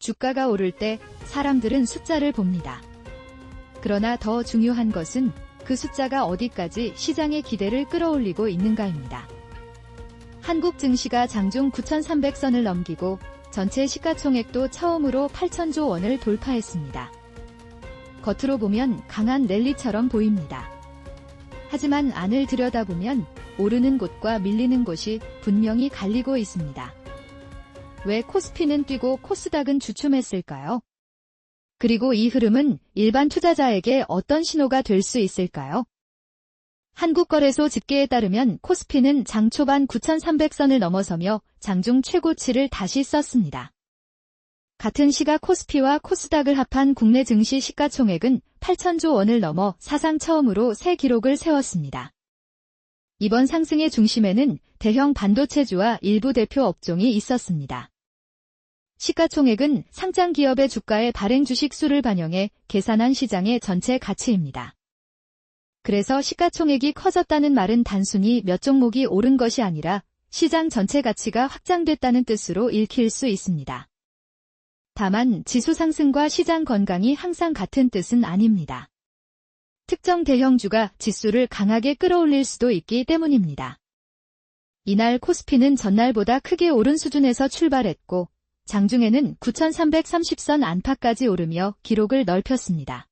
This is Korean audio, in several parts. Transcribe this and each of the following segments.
주가가 오를 때 사람들은 숫자를 봅니다. 그러나 더 중요한 것은 그 숫자가 어디까지 시장의 기대를 끌어올리고 있는가입니다. 한국 증시가 장중 9,300선을 넘기고 전체 시가총액도 처음으로 8,000조 원을 돌파했습니다. 겉으로 보면 강한 랠리처럼 보입니다. 하지만 안을 들여다보면 오르는 곳과 밀리는 곳이 분명히 갈리고 있습니다. 왜 코스피는 뛰고 코스닥은 주춤했을까요? 그리고 이 흐름은 일반 투자자에게 어떤 신호가 될 수 있을까요? 한국거래소 집계에 따르면 코스피는 장 초반 9,300선을 넘어서며 장중 최고치를 다시 썼습니다. 같은 시각 코스피와 코스닥을 합한 국내 증시 시가총액은 8,000조 원을 넘어 사상 처음으로 새 기록을 세웠습니다. 이번 상승의 중심에는 대형 반도체주와 일부 대표 업종이 있었습니다. 시가총액은 상장 기업의 주가의 발행 주식 수를 반영해 계산한 시장의 전체 가치입니다. 그래서 시가총액이 커졌다는 말은 단순히 몇 종목이 오른 것이 아니라 시장 전체 가치가 확장됐다는 뜻으로 읽힐 수 있습니다. 다만 지수 상승과 시장 건강이 항상 같은 뜻은 아닙니다. 특정 대형주가 지수를 강하게 끌어올릴 수도 있기 때문입니다. 이날 코스피는 전날보다 크게 오른 수준에서 출발했고 장중에는 9,330선 안팎까지 오르며 기록을 넓혔습니다.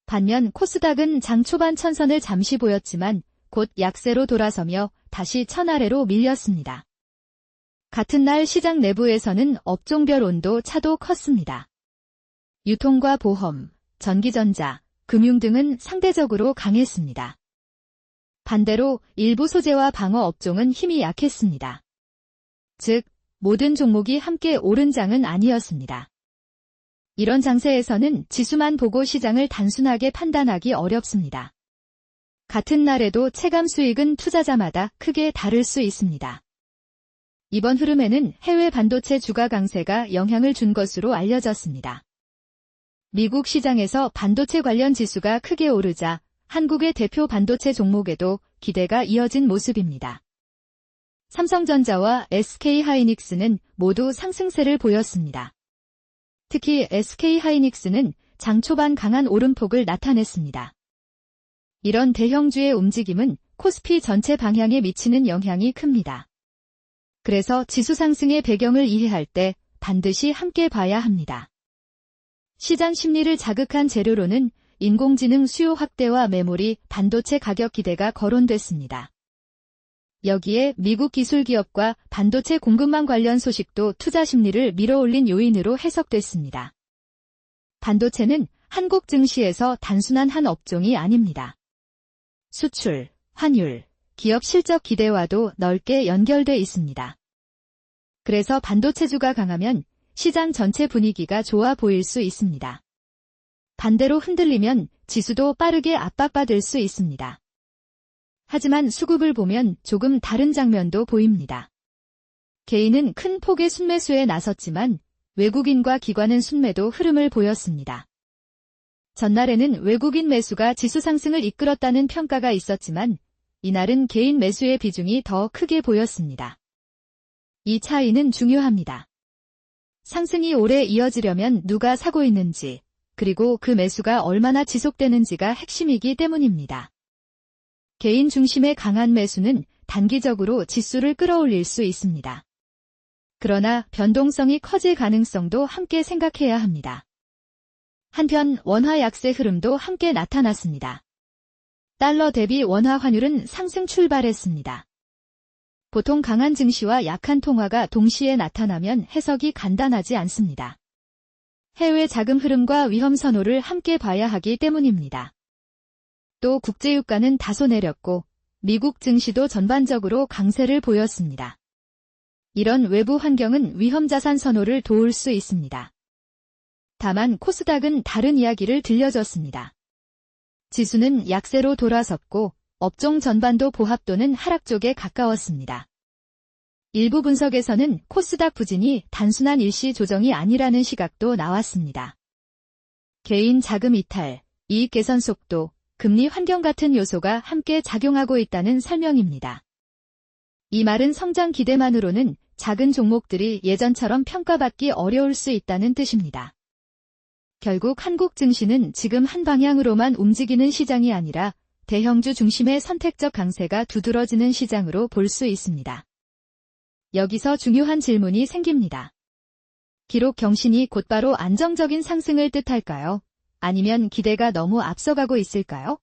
반면 코스닥은 장 초반 1,000선을 잠시 보였지만 곧 약세로 돌아서며 다시 1,000 아래로 밀렸습니다. 같은 날 시장 내부에서는 업종별 온도 차도 컸습니다. 유통과 보험, 전기전자, 금융 등은 상대적으로 강했습니다. 반대로 일부 소재와 방어 업종은 힘이 약했습니다. 즉, 모든 종목이 함께 오른 장은 아니었습니다. 이런 장세에서는 지수만 보고 시장을 단순하게 판단하기 어렵습니다. 같은 날에도 체감 수익은 투자자마다 크게 다를 수 있습니다. 이번 흐름에는 해외 반도체 주가 강세가 영향을 준 것으로 알려졌습니다. 미국 시장에서 반도체 관련 지수가 크게 오르자 한국의 대표 반도체 종목에도 기대가 이어진 모습입니다. 삼성전자와 SK하이닉스는 모두 상승세를 보였습니다. 특히 SK하이닉스는 장 초반 강한 오름폭을 나타냈습니다. 이런 대형주의 움직임은 코스피 전체 방향에 미치는 영향이 큽니다. 그래서 지수 상승의 배경을 이해할 때 반드시 함께 봐야 합니다. 시장 심리를 자극한 재료로는 인공지능 수요 확대와 메모리, 반도체 가격 기대가 거론됐습니다. 여기에 미국 기술기업과 반도체 공급망 관련 소식도 투자 심리를 밀어올린 요인으로 해석됐습니다. 반도체는 한국 증시에서 단순한 한 업종이 아닙니다. 수출, 환율, 기업 실적 기대와도 넓게 연결돼 있습니다. 그래서 반도체주가 강하면 시장 전체 분위기가 좋아 보일 수 있습니다. 반대로 흔들리면 지수도 빠르게 압박받을 수 있습니다. 하지만 수급을 보면 조금 다른 장면도 보입니다. 개인은 큰 폭의 순매수에 나섰지만 외국인과 기관은 순매도 흐름을 보였습니다. 전날에는 외국인 매수가 지수 상승을 이끌었다는 평가가 있었지만 이날은 개인 매수의 비중이 더 크게 보였습니다. 이 차이는 중요합니다. 상승이 오래 이어지려면 누가 사고 있는지, 그리고 그 매수가 얼마나 지속되는지가 핵심이기 때문입니다. 개인 중심의 강한 매수는 단기적으로 지수를 끌어올릴 수 있습니다. 그러나 변동성이 커질 가능성도 함께 생각해야 합니다. 한편 원화 약세 흐름도 함께 나타났습니다. 달러 대비 원화 환율은 상승 출발했습니다. 보통 강한 증시와 약한 통화가 동시에 나타나면 해석이 간단하지 않습니다. 해외 자금 흐름과 위험 선호를 함께 봐야 하기 때문입니다. 또 국제유가는 다소 내렸고 미국 증시도 전반적으로 강세를 보였습니다. 이런 외부 환경은 위험자산 선호를 도울 수 있습니다. 다만 코스닥은 다른 이야기를 들려줬습니다. 지수는 약세로 돌아섰고 업종 전반도 보합 또는 하락 쪽에 가까웠습니다. 일부 분석에서는 코스닥 부진이 단순한 일시 조정이 아니라는 시각도 나왔습니다. 개인 자금 이탈, 이익 개선 속도, 금리 환경 같은 요소가 함께 작용하고 있다는 설명입니다. 이 말은 성장 기대만으로는 작은 종목들이 예전처럼 평가받기 어려울 수 있다는 뜻입니다. 결국 한국 증시는 지금 한 방향으로만 움직이는 시장이 아니라 대형주 중심의 선택적 강세가 두드러지는 시장으로 볼 수 있습니다. 여기서 중요한 질문이 생깁니다. 기록 경신이 곧바로 안정적인 상승을 뜻할까요? 아니면 기대가 너무 앞서가고 있을까요?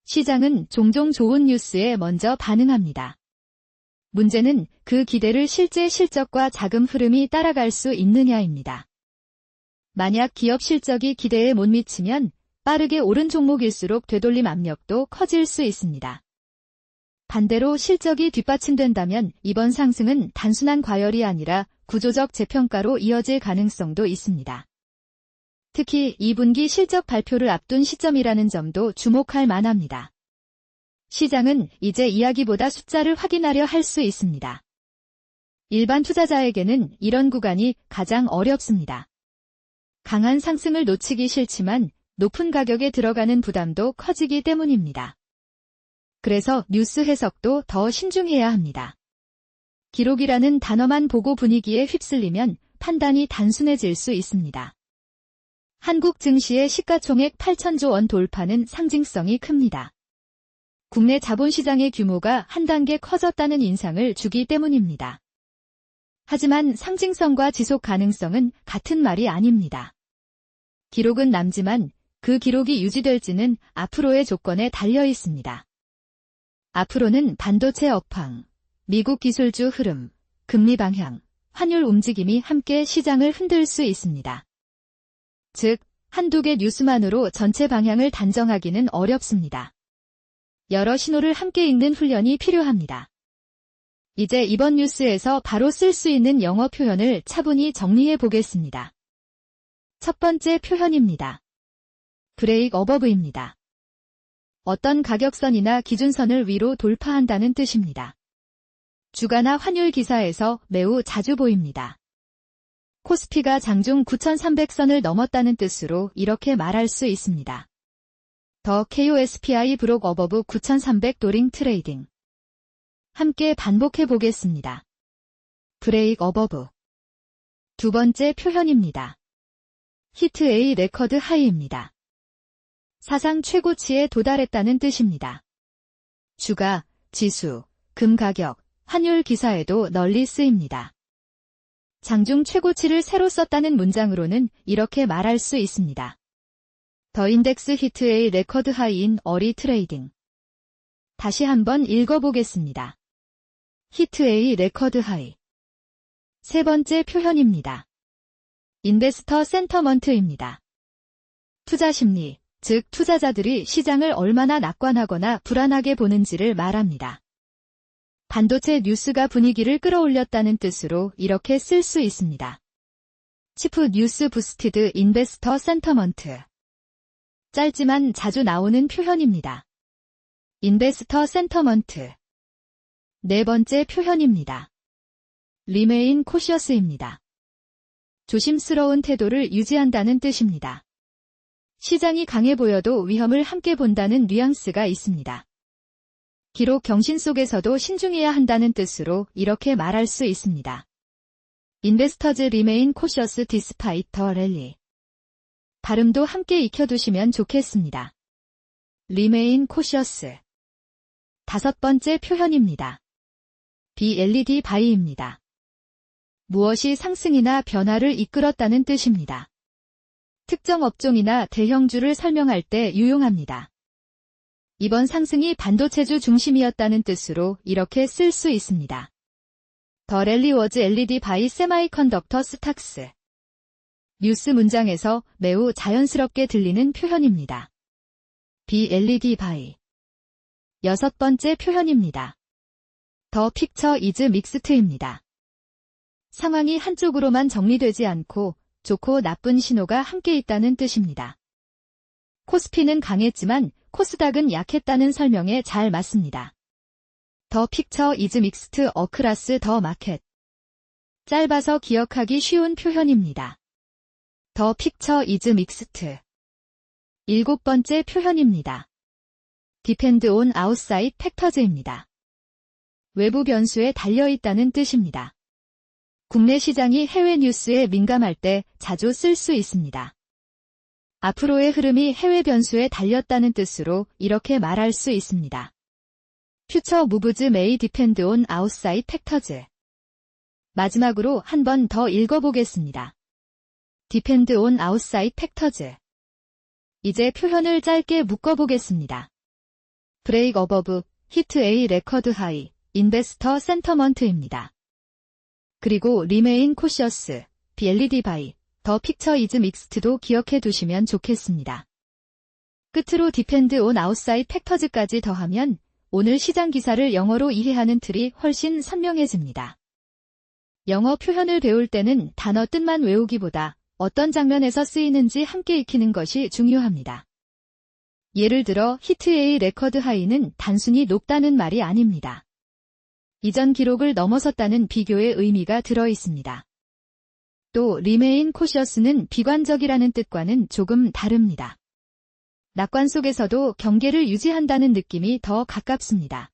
시장은 종종 좋은 뉴스에 먼저 반응합니다. 문제는 그 기대를 실제 실적과 자금 흐름이 따라갈 수 있느냐입니다. 만약 기업 실적이 기대에 못 미치면 빠르게 오른 종목일수록 되돌림 압력도 커질 수 있습니다. 반대로 실적이 뒷받침된다면 이번 상승은 단순한 과열이 아니라 구조적 재평가로 이어질 가능성도 있습니다. 특히 2분기 실적 발표를 앞둔 시점이라는 점도 주목할 만합니다. 시장은 이제 이야기보다 숫자를 확인하려 할 수 있습니다. 일반 투자자에게는 이런 구간이 가장 어렵습니다. 강한 상승을 놓치기 싫지만 높은 가격에 들어가는 부담도 커지기 때문입니다. 그래서 뉴스 해석도 더 신중해야 합니다. 기록이라는 단어만 보고 분위기에 휩쓸리면 판단이 단순해질 수 있습니다. 한국 증시의 시가총액 8천조 원 돌파는 상징성이 큽니다. 국내 자본시장의 규모가 한 단계 커졌다는 인상을 주기 때문입니다. 하지만 상징성과 지속 가능성은 같은 말이 아닙니다. 기록은 남지만 그 기록이 유지될지는 앞으로의 조건에 달려 있습니다. 앞으로는 반도체 업황, 미국 기술주 흐름, 금리 방향, 환율 움직임이 함께 시장을 흔들 수 있습니다. 즉, 한두 개 뉴스만으로 전체 방향을 단정하기는 어렵습니다. 여러 신호를 함께 읽는 훈련이 필요합니다. 이제 이번 뉴스에서 바로 쓸 수 있는 영어 표현을 차분히 정리해 보겠습니다. 첫 번째 표현입니다. 브레이크 어버브입니다. 어떤 가격선이나 기준선을 위로 돌파한다는 뜻입니다. 주가나 환율 기사에서 매우 자주 보입니다. 코스피가 장중 9,300선을 넘었다는 뜻으로 이렇게 말할 수 있습니다. 더 KOSPI 브록 어버브 9,300 도링 트레이딩. 함께 반복해 보겠습니다. 브레이크 어버브. 두 번째 표현입니다. 히트 A 레커드 하이입니다. 사상 최고치에 도달했다는 뜻입니다. 주가, 지수, 금 가격, 환율 기사에도 널리 쓰입니다. 장중 최고치를 새로 썼다는 문장으로는 이렇게 말할 수 있습니다. 더 인덱스 히트 A 레커드 하이인 어리 트레이딩. 다시 한번 읽어보겠습니다. 히트 A 레커드 하이. 세 번째 표현입니다. 인베스터 센터먼트입니다. 투자 심리, 즉 투자자들이 시장을 얼마나 낙관하거나 불안하게 보는지를 말합니다. 반도체 뉴스가 분위기를 끌어올렸다는 뜻으로 이렇게 쓸 수 있습니다. 치프 뉴스 부스티드 인베스터 센터먼트. 짧지만 자주 나오는 표현입니다. 인베스터 센터먼트. 네 번째 표현입니다. 리메인 코셔스입니다. 조심스러운 태도를 유지한다는 뜻입니다. 시장이 강해 보여도 위험을 함께 본다는 뉘앙스가 있습니다. 기록 경신 속에서도 신중해야 한다는 뜻으로 이렇게 말할 수 있습니다. Investors remain cautious despite the rally. 발음도 함께 익혀두시면 좋겠습니다. remain cautious. 다섯 번째 표현입니다. BLED buy입니다. 무엇이 상승이나 변화를 이끌었다는 뜻입니다. 특정 업종이나 대형주를 설명할 때 유용합니다. 이번 상승이 반도체주 중심이었다는 뜻으로 이렇게 쓸 수 있습니다. The rally was LED by semiconductor stocks. 뉴스 문장에서 매우 자연스럽게 들리는 표현입니다. BLED by. 여섯 번째 표현입니다. The picture is mixed입니다. 상황이 한쪽으로만 정리되지 않고 좋고 나쁜 신호가 함께 있다는 뜻입니다. 코스피는 강했지만 코스닥은 약했다는 설명에 잘 맞습니다. The picture is mixed across the market. 짧아서 기억하기 쉬운 표현입니다. The picture is mixed. 일곱 번째 표현입니다. Depend on outside factors입니다. 외부 변수에 달려있다는 뜻입니다. 국내 시장이 해외 뉴스에 민감할 때 자주 쓸 수 있습니다. 앞으로의 흐름이 해외 변수에 달렸다는 뜻으로 이렇게 말할 수 있습니다. Future moves may depend on outside factors. 마지막으로 한 번 더 읽어보겠습니다. Depend on outside factors. 이제 표현을 짧게 묶어보겠습니다. Break above, hit a record high, investor sentiment입니다. 그리고 remain cautious, BLD by, the picture is mixed도 기억해 두시면 좋겠습니다. 끝으로 depend on outside factors까지 더하면 오늘 시장 기사를 영어로 이해하는 틀이 훨씬 선명해집니다. 영어 표현을 배울 때는 단어 뜻만 외우기보다 어떤 장면에서 쓰이는지 함께 익히는 것이 중요합니다. 예를 들어 hit a record high는 단순히 높다는 말이 아닙니다. 이전 기록을 넘어섰다는 비교의 의미가 들어 있습니다. 또 remain cautious는 비관적이라는 뜻과는 조금 다릅니다. 낙관 속에서도 경계를 유지한다는 느낌이 더 가깝습니다.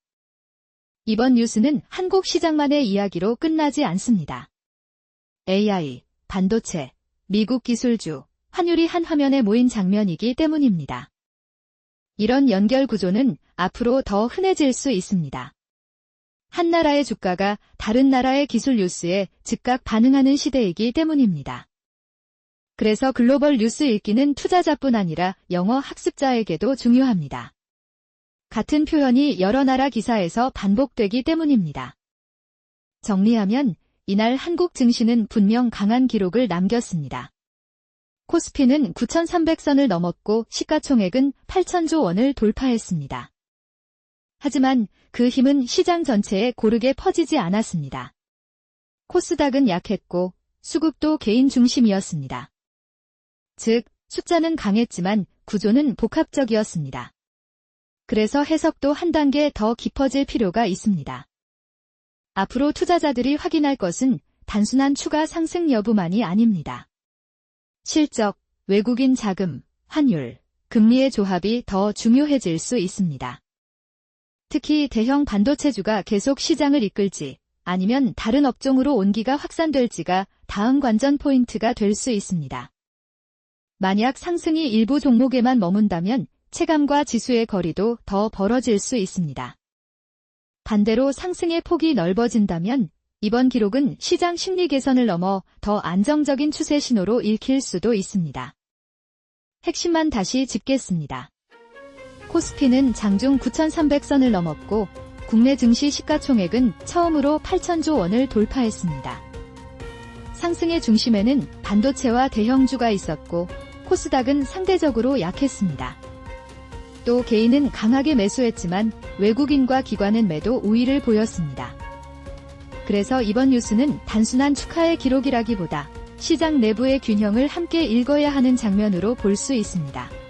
이번 뉴스는 한국 시장만의 이야기로 끝나지 않습니다. AI, 반도체, 미국 기술주, 환율이 한 화면에 모인 장면이기 때문입니다. 이런 연결 구조는 앞으로 더 흔해질 수 있습니다. 한 나라의 주가가 다른 나라의 기술 뉴스에 즉각 반응하는 시대이기 때문입니다. 그래서 글로벌 뉴스 읽기는 투자자뿐 아니라 영어 학습자에게도 중요합니다. 같은 표현이 여러 나라 기사에서 반복되기 때문입니다. 정리하면 이날 한국 증시는 분명 강한 기록을 남겼습니다. 코스피는 9,300선을 넘었고 시가총액은 8,000조 원을 돌파했습니다. 하지만 그 힘은 시장 전체에 고르게 퍼지지 않았습니다. 코스닥은 약했고 수급도 개인 중심이었습니다. 즉, 숫자는 강했지만 구조는 복합적이었습니다. 그래서 해석도 한 단계 더 깊어질 필요가 있습니다. 앞으로 투자자들이 확인할 것은 단순한 추가 상승 여부만이 아닙니다. 실적, 외국인 자금, 환율, 금리의 조합이 더 중요해질 수 있습니다. 특히 대형 반도체주가 계속 시장을 이끌지 아니면 다른 업종으로 온기가 확산될지가 다음 관전 포인트가 될 수 있습니다. 만약 상승이 일부 종목에만 머문다면 체감과 지수의 거리도 더 벌어질 수 있습니다. 반대로 상승의 폭이 넓어진다면 이번 기록은 시장 심리 개선을 넘어 더 안정적인 추세 신호로 읽힐 수도 있습니다. 핵심만 다시 짚겠습니다. 코스피는 장중 9,300선을 넘었고 국내 증시 시가총액은 처음으로 8,000조 원을 돌파했습니다. 상승의 중심에는 반도체와 대형주가 있었고 코스닥은 상대적으로 약했습니다. 또 개인은 강하게 매수했지만 외국인과 기관은 매도 우위를 보였습니다. 그래서 이번 뉴스는 단순한 축하의 기록이라기보다 시장 내부의 균형을 함께 읽어야 하는 장면으로 볼 수 있습니다.